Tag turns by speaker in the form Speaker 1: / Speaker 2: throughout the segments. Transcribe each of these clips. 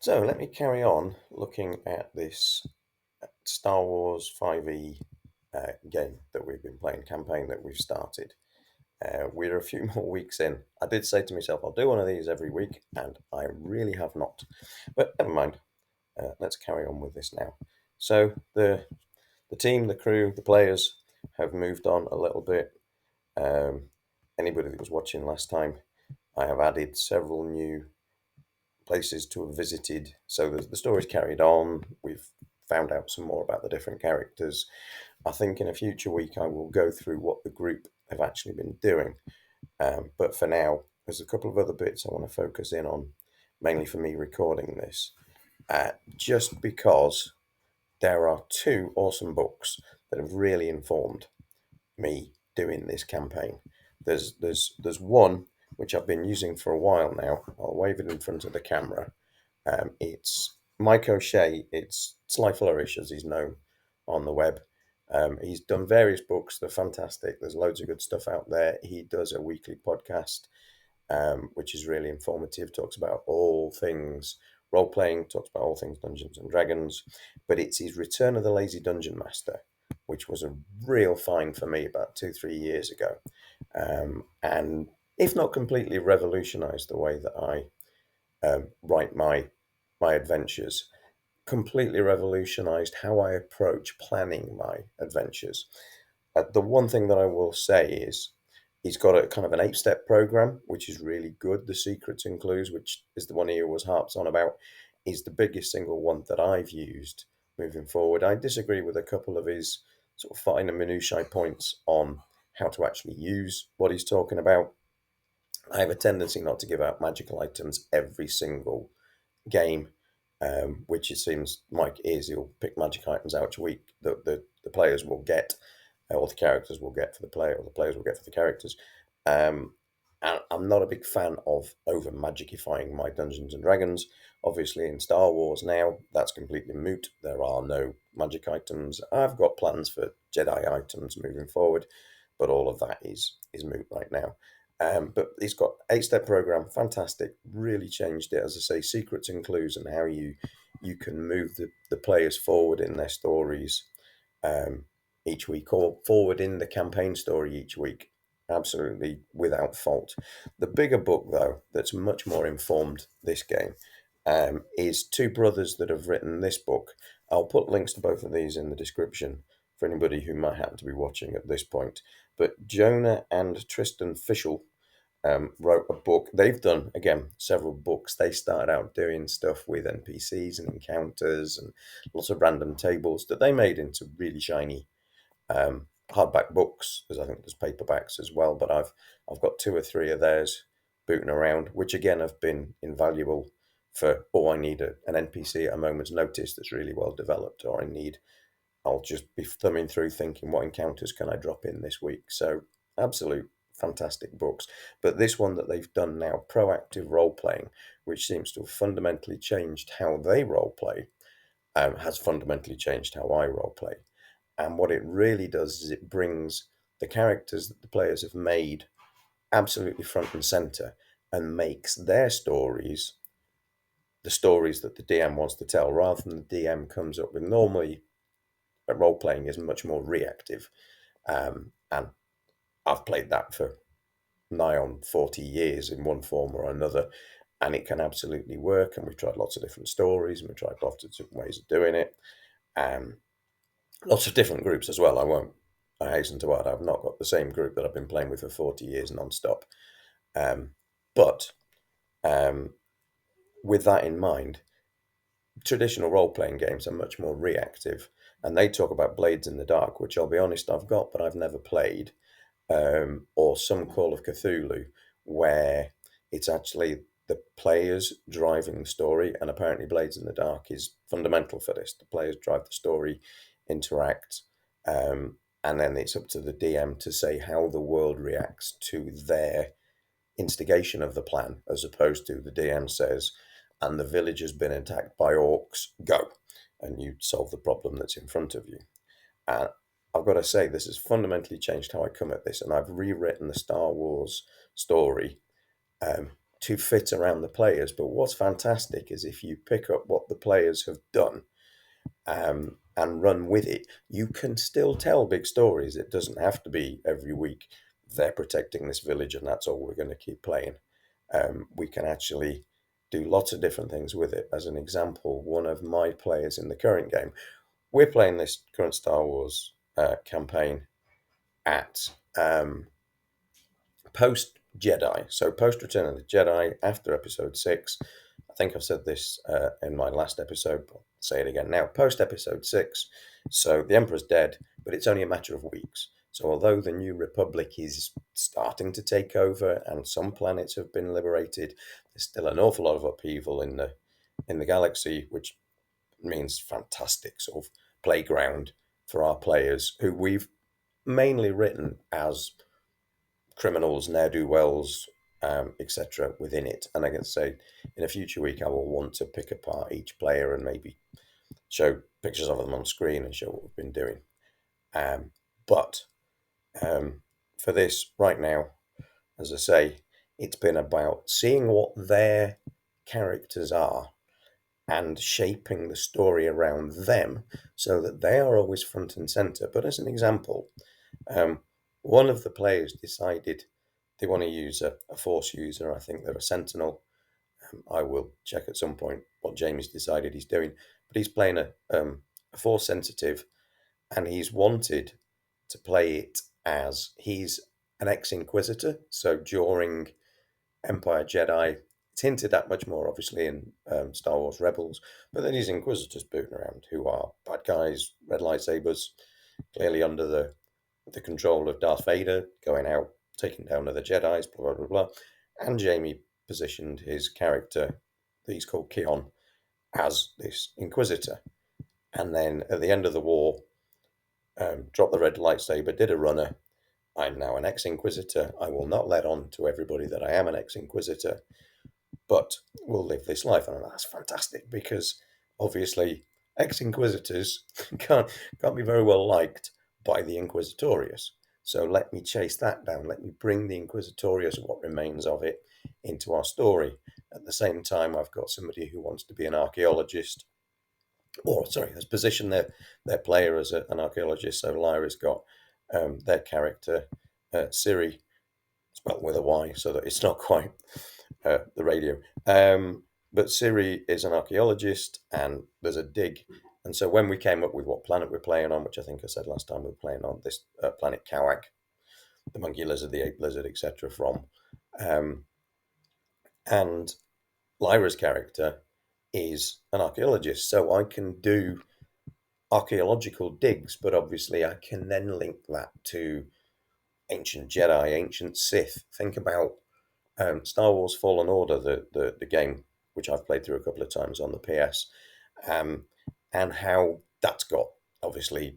Speaker 1: So let me carry on looking at this Star Wars 5e game that we've been playing, campaign that we've started. We're a few more weeks in. I did say to myself, I'll do one of these every week, and I really have not. But never mind. Let's carry on with this now. So the team, the crew, the players have moved on a little bit. Um, Anybody that was watching last time, I have added several new places to have visited. So the story's carried on. We've found out some more about the different characters. I think in a future week I will go through what the group have actually been doing. But for now, there's a couple of other bits I want to focus in on, mainly for me recording this, just because there are two awesome books that have really informed me doing this campaign. There's one which I've been using for a while now. I'll wave it in front of the camera. It's Mike O'Shea. It's Sly Flourish, as he's known on the web. He's done various books. They're fantastic. There's loads of good stuff out there. He does a weekly podcast, which is really informative. Talks about all things role playing. Talks about all things Dungeons and Dragons. But it's his Return of the Lazy Dungeon Master, which was a real find for me about 2-3 years ago, and if not completely revolutionised the way that I write my adventures, completely revolutionized how I approach planning my adventures. The one thing that I will say is he's got a kind of an 8-step program, which is really good. The secrets and clues, which is the one he always harps on about, is the biggest single one that I've used moving forward. I disagree with a couple of his sort of finer minutiae points on how to actually use what he's talking about. I have a tendency not to give out magical items every single game, which it seems Mike is. He'll pick magic items out each week that the players will get, or the characters will get for the player, or the players will get for the characters. And I'm not a big fan of over magicifying my Dungeons and Dragons. Obviously, in Star Wars now, that's completely moot. There are no magic items. I've got plans for Jedi items moving forward, but all of that is moot right now. But he's got 8-step program, fantastic. Really changed it, as I say, secrets and clues, and how you can move the players forward in their stories each week, or forward in the campaign story each week, absolutely without fault. The bigger book, though, that's much more informed this game, is two brothers that have written this book. I'll put links to both of these in the description for anybody who might happen to be watching at this point. But Jonah and Tristan Fischel wrote a book. They've done, again, several books. They started out doing stuff with NPCs and encounters and lots of random tables that they made into really shiny hardback books. Because I think there's paperbacks as well. But I've got 2 or 3 of theirs booting around, which again have been invaluable for, I need an NPC at a moment's notice that's really well developed, or I'll just be thumbing through thinking, what encounters can I drop in this week? So absolute fantastic books. But this one that they've done now, proactive role playing, which seems to have fundamentally changed how they role play, has fundamentally changed how I role play. And what it really does is it brings the characters that the players have made absolutely front and center, and makes their stories the stories that the DM wants to tell, rather than the DM comes up with. Normally role playing is much more reactive, and I've played that for nigh on 40 years in one form or another, and it can absolutely work. And we've tried lots of different stories, and we've tried lots of different ways of doing it, and lots of different groups as well. I hasten to add, I've not got the same group that I've been playing with for 40 years non-stop. But with that in mind, traditional role-playing games are much more reactive, and they talk about Blades in the Dark, which I'll be honest, I've got, but I've never played, or some Call of Cthulhu, where it's actually the players driving the story. And apparently Blades in the Dark is fundamental for this. The players drive the story, interact, and then it's up to the DM to say how the world reacts to their instigation of the plan, as opposed to the DM says, and the village has been attacked by orcs, go, and you solve the problem that's in front of you. And I've got to say, this has fundamentally changed how I come at this, and I've rewritten the Star Wars story to fit around the players. But what's fantastic is if you pick up what the players have done and run with it, you can still tell big stories. It doesn't have to be every week they're protecting this village and that's all we're going to keep playing. We can actually do lots of different things with it. As an example, one of my players in the current game, we're playing this current Star Wars campaign at post Jedi, so post Return of the Jedi, after Episode 6. I think I've said this in my last episode, but I'll say it again now. Post Episode 6, so the Emperor's dead, but it's only a matter of weeks. So although the New Republic is starting to take over and some planets have been liberated, there's still an awful lot of upheaval in the galaxy, which means fantastic sort of playground for our players, who we've mainly written as criminals, ne'er-do-wells, etc. within it. And I can say in a future week, I will want to pick apart each player and maybe show pictures of them on screen and show what we've been doing. But for this right now, as I say, it's been about seeing what their characters are and shaping the story around them so that they are always front and center. But as an example, one of the players decided they want to use a force user. I think they're a sentinel. I will check at some point what Jamie's decided he's doing. But he's playing a force sensitive, and he's wanted to play it as he's an ex-Inquisitor. So during Empire Jedi, it's hinted at much more, obviously, in Star Wars Rebels. But then these Inquisitors booting around, who are bad guys, red lightsabers, clearly under the control of Darth Vader, going out, taking down other Jedis, blah, blah, blah, blah. And Jamie positioned his character, that he's called Keon, as this Inquisitor. And then at the end of the war, dropped the red lightsaber, did a runner. I'm now an ex-Inquisitor. I will not let on to everybody that I am an ex-Inquisitor, but will live this life. And that's fantastic, because obviously ex-Inquisitors can't be very well liked by the Inquisitorius. So let me chase that down. Let me bring the Inquisitorius, what remains of it, into our story. At the same time, I've got somebody who wants to be an archaeologist, has positioned their player as an archaeologist. So Lyra's got their character, Siri, spelled with a Y, so that it's not quite the radio. But Siri is an archaeologist, and there's a dig. And so when we came up with what planet we're playing on, which I think I said last time we were playing on, this planet Kawak, the monkey lizard, the ape lizard, etc. from. And Lyra's character is an archaeologist, so I can do archaeological digs, but obviously I can then link that to ancient Jedi, ancient Sith. Think about Star Wars Fallen Order, the game, which I've played through a couple of times on the PS, and how that's got obviously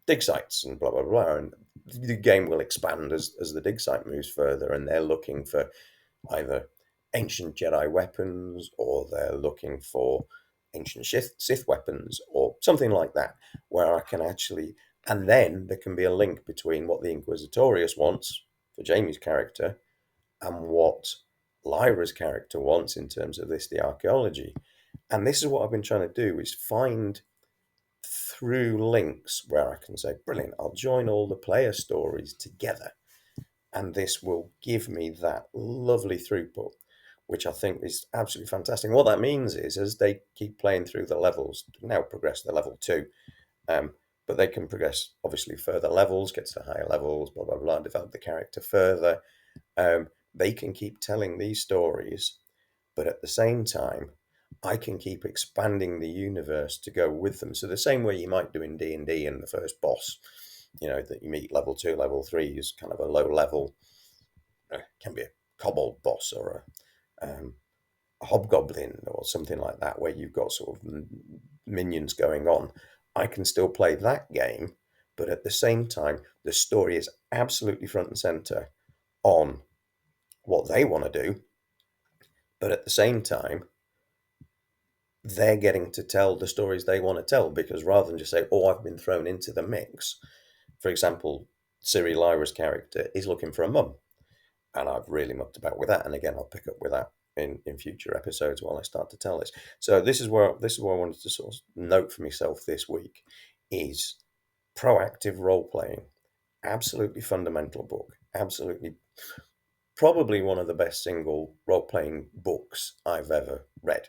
Speaker 1: dig sites and blah blah blah, and the game will expand as the dig site moves further, and they're looking for either ancient Jedi weapons, or they're looking for ancient Sith weapons, or something like that, where I can actually, and then there can be a link between what the Inquisitorius wants for Jamie's character and what Lyra's character wants in terms of the archaeology. And this is what I've been trying to do, is find through links where I can say, brilliant, I'll join all the player stories together, and this will give me that lovely throughput, which I think is absolutely fantastic. And what that means is, as they keep playing through the levels, now progress to level 2, but they can progress obviously further levels, get to the higher levels, blah blah blah, develop the character further. They can keep telling these stories, but at the same time, I can keep expanding the universe to go with them. So the same way you might do in D&D, and the first boss, that you meet level 2, level 3 is kind of a low level, can be a kobold boss, or a hobgoblin or something like that, where you've got sort of minions going on. I can still play that game, but at the same time, the story is absolutely front and center on what they want to do. But at the same time, they're getting to tell the stories they want to tell, because rather than just say, oh, I've been thrown into the mix. For example, Lyra's character is looking for a mum, and I've really mucked about with that. And again, I'll pick up with that in future episodes while I start to tell this. So this is where I wanted to sort of note for myself this week is proactive role playing. Absolutely fundamental book. Absolutely, probably one of the best single role playing books I've ever read.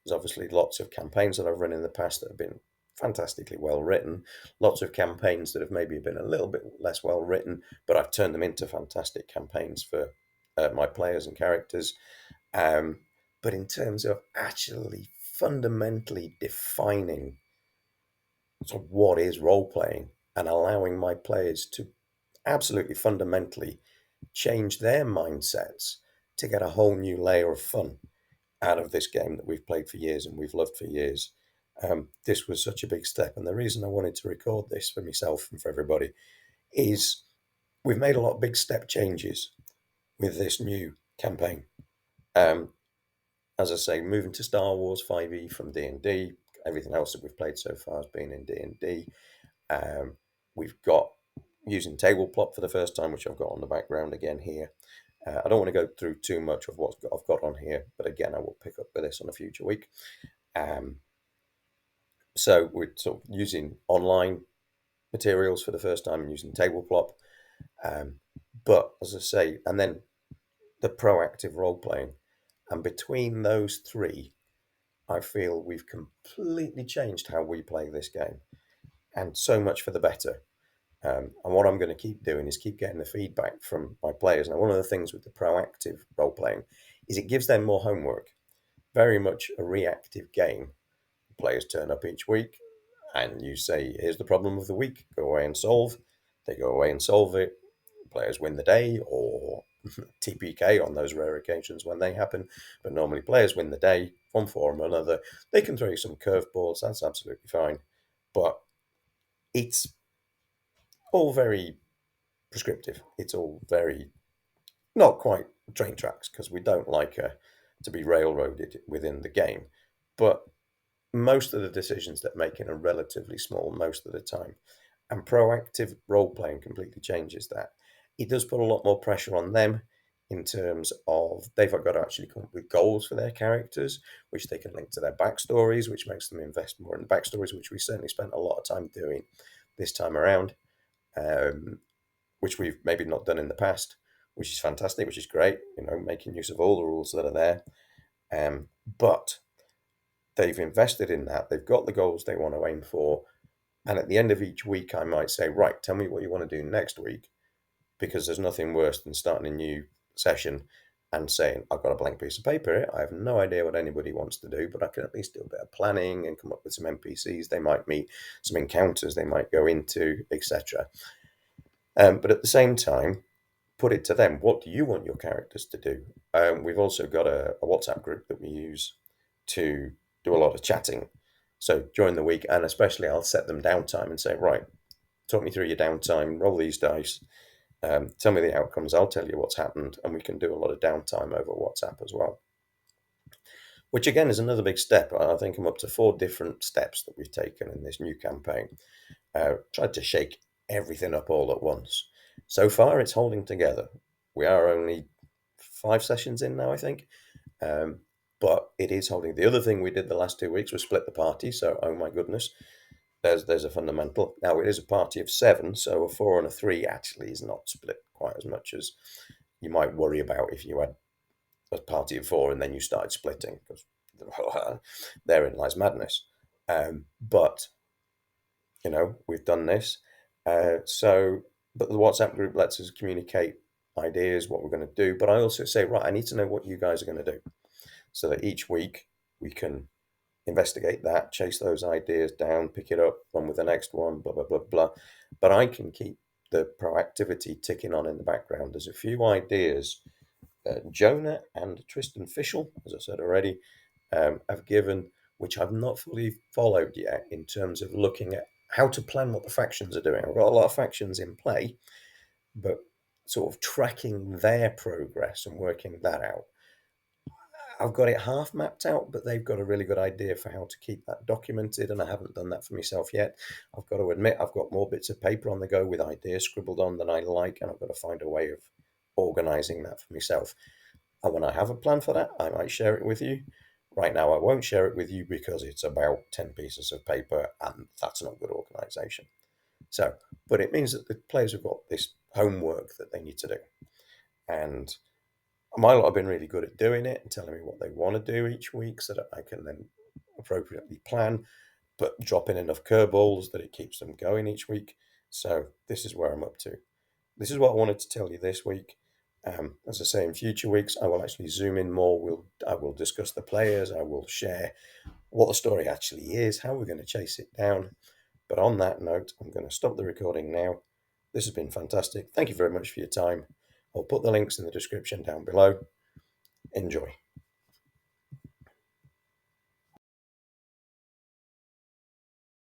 Speaker 1: There's obviously lots of campaigns that I've run in the past that have been fantastically well written, lots of campaigns that have maybe been a little bit less well written, but I've turned them into fantastic campaigns for my players and characters. Um, but in terms of actually fundamentally defining sort of what is role playing and allowing my players to absolutely fundamentally change their mindsets to get a whole new layer of fun out of this game that we've played for years and we've loved for years. This was such a big step. And the reason I wanted to record this for myself and for everybody is we've made a lot of big step changes with this new campaign. Um, as I say, moving to Star Wars 5e from D&D, everything else that we've played so far has been in D&D. We've got using tabletop for the first time, which I've got on the background again here. I don't want to go through too much of what I've got on here, but again, I will pick up with this on a future week. So we're sort of using online materials for the first time and using tabletop. But as I say, and then the proactive role playing. And between those three, I feel we've completely changed how we play this game, and so much for the better. And what I'm going to keep doing is keep getting the feedback from my players. Now, one of the things with the proactive role playing is it gives them more homework. Very much a reactive game. Players turn up each week, and you say, "Here's the problem of the week. Go away and solve." They go away and solve it. Players win the day, or TPK on those rare occasions when they happen. But normally, players win the day, one form or another. They can throw you some curveballs. That's absolutely fine. But it's all very prescriptive. It's all very not quite train tracks because we don't like to be railroaded within the game. But most of the decisions that making are relatively small most of the time. And proactive role playing completely changes that. It does put a lot more pressure on them in terms of they've got to actually come up with goals for their characters, which they can link to their backstories, which makes them invest more in the backstories, which we certainly spent a lot of time doing this time around. Which we've maybe not done in the past, which is fantastic, which is great, making use of all the rules that are there. But they've invested in that. They've got the goals they want to aim for. And at the end of each week, I might say, right, tell me what you want to do next week, because there's nothing worse than starting a new session and saying, I've got a blank piece of paper here. I have no idea what anybody wants to do, but I can at least do a bit of planning and come up with some NPCs they might meet, some encounters they might go into, etc. But at the same time, put it to them. What do you want your characters to do? We've also got a WhatsApp group that we use to do a lot of chatting. So during the week, and especially I'll set them downtime and say, right, talk me through your downtime, roll these dice, tell me the outcomes, I'll tell you what's happened, and we can do a lot of downtime over WhatsApp as well. Which again is another big step. I think I'm up to 4 different steps that we've taken in this new campaign. Tried to shake everything up all at once. So far, it's holding together. We are only 5 sessions in now, I think. But it is holding. The other thing we did the last 2 weeks was split the party. So, oh my goodness, there's a fundamental. Now, it is a party of 7, so a 4 and a 3 actually is not split quite as much as you might worry about if you had a party of 4 and then you started splitting, because therein lies madness. But we've done this. But the WhatsApp group lets us communicate ideas, what we're going to do. But I also say, right, I need to know what you guys are going to do, so that each week we can investigate that, chase those ideas down, pick it up, run with the next one, blah, blah, blah, blah. But I can keep the proactivity ticking on in the background. There's a few ideas Jonah and Tristan Fischel, as I said already, have given, which I've not fully followed yet in terms of looking at how to plan what the factions are doing. I've got a lot of factions in play, but sort of tracking their progress and working that out. I've got it half mapped out, but they've got a really good idea for how to keep that documented, and I haven't done that for myself yet. I've got to admit, I've got more bits of paper on the go with ideas scribbled on than I like, and I've got to find a way of organising that for myself. And when I have a plan for that, I might share it with you. Right now, I won't share it with you because it's about 10 pieces of paper, and that's not good organisation. So, but it means that the players have got this homework that they need to do. And my lot have been really good at doing it and telling me what they want to do each week so that I can then appropriately plan, but drop in enough curveballs that it keeps them going each week. So this is where I'm up to. This is what I wanted to tell you this week. As I say, in future weeks, I will actually zoom in more. I will discuss the players. I will share what the story actually is, how we're going to chase it down. But on that note, I'm going to stop the recording now. This has been fantastic. Thank you very much for your time. I'll put the links in the description down below. Enjoy.